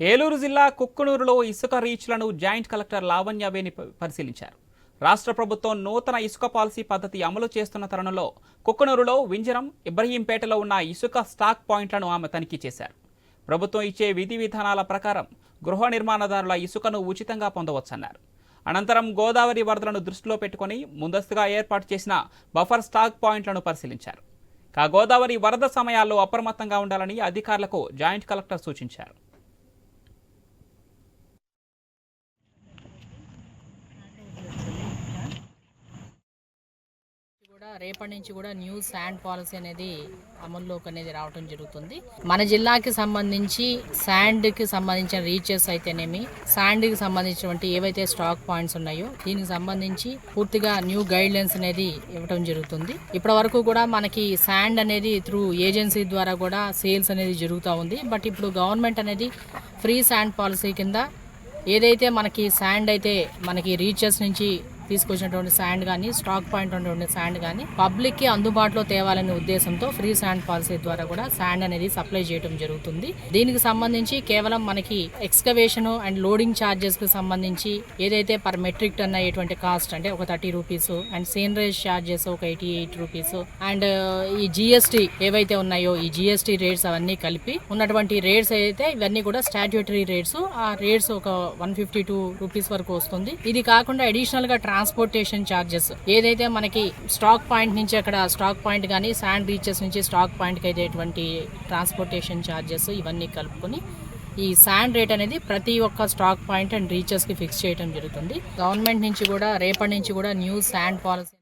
ఏలూరు జిల్లా కుక్కునూరులో ఇసుక రీచ్లను joint collector Lavanyaveni పరిశీలించారు. రాష్ట్ర ప్రభుత్వం నూతన ఇసుక పాలసీ పద్ధతి అమలు చేస్తున్న తరుణంలో కుక్కునూరులో వింజరం, ఇబ్రహీంపేటలో ఉన్న ఇసుక స్టాక్ పాయింట్లను ఆమె తనిఖీ చేశారు. ప్రభుత్వం ఇచ్చే విధి విధానాల ప్రకారం గృహ నిర్మాణదారుల ఇసుకను ఉచితంగా పొందవచ్చన్నారు. అనంతరం గోదావరి వరదలను దృష్టిలో పెట్టుకుని ముందస్తుగా ఏర్పాటు చేసిన బఫర్ స్టాక్ పాయింట్లను పరిశీలించారు. గోదావరి వరద సమయాల్లో అప్రమత్తంగా ఉండాలని అధికారులకు జాయింట్ కలెక్టర్ సూచించారు. రేపటి నుంచి కూడా న్యూ శాండ్ పాలసీ అనేది అమల్లోకి అనేది రావడం జరుగుతుంది. మన జిల్లాకి సంబంధించి శాండ్కి సంబంధించిన రీచెస్ అయితేనేమి, శాండ్కి సంబంధించినటువంటి ఏవైతే స్టాక్ పాయింట్స్ ఉన్నాయో దీనికి సంబంధించి పూర్తిగా న్యూ గైడ్ లైన్స్ అనేది ఇవ్వడం జరుగుతుంది. ఇప్పటి వరకు కూడా మనకి శాండ్ అనేది త్రూ ఏజెన్సీ ద్వారా కూడా సేల్స్ అనేది జరుగుతూ ఉంది. బట్ ఇప్పుడు గవర్నమెంట్ అనేది ఫ్రీ శాండ్ పాలసీ కింద ఏదైతే మనకి శాండ్ అయితే మనకి రీచెస్ నుంచి తీసుకొచ్చినటువంటి శాండ్ కానీ, స్టాక్ పాయింట్ ఉన్నటువంటి శాండ్ కానీ పబ్లిక్కి అందుబాటులో తేవాలనే ఉద్దేశంతో ఫ్రీ శాండ్ పాలసీ ద్వారా కూడా శాండ్ అనేది సప్లై చేయడం జరుగుతుంది. దీనికి సంబంధించి కేవలం మనకి ఎక్స్కవేషన్ అండ్ లోడింగ్ ఛార్జెస్ కి సంబంధించి ఏదైతే పర్ మెట్రిక్ టన్ అయ్యేటువంటి కాస్ట్ అంటే ఒక 30 రూపీస్ అండ్ సీనరేజ్ ఛార్జెస్ ఒక 88 రూపీస్ అండ్ ఈ జిఎస్టీ ఏవైతే ఉన్నాయో ఈ జిఎస్టీ రేట్స్ అవన్నీ కలిపి ఉన్నటువంటి రేట్స్ అయితే ఇవన్నీ కూడా స్టాట్యూటరీ రేట్స్. ఆ రేట్స్ ఒక 152 రూపీస్ వరకు వస్తుంది. ఇది కాకుండా అడిషనల్ గా ట్రాన్స్పోర్టేషన్ ఛార్జెస్ ఏదైతే మనకి స్టాక్ పాయింట్ నుంచి అక్కడ స్టాక్ పాయింట్ కానీ శాండ్ రీచెస్ నుంచి స్టాక్ పాయింట్కి అయ్యేటువంటి ట్రాన్స్పోర్టేషన్ ఛార్జెస్ ఇవన్నీ కలుపుకొని ఈ శాండ్ రేట్ అనేది ప్రతి ఒక్క స్టాక్ పాయింట్ అండ్ రీచెస్కి ఫిక్స్ చేయడం జరుగుతుంది. గవర్నమెంట్ నుంచి కూడా రేపటి నుంచి కూడా న్యూ శాండ్ పాలసీ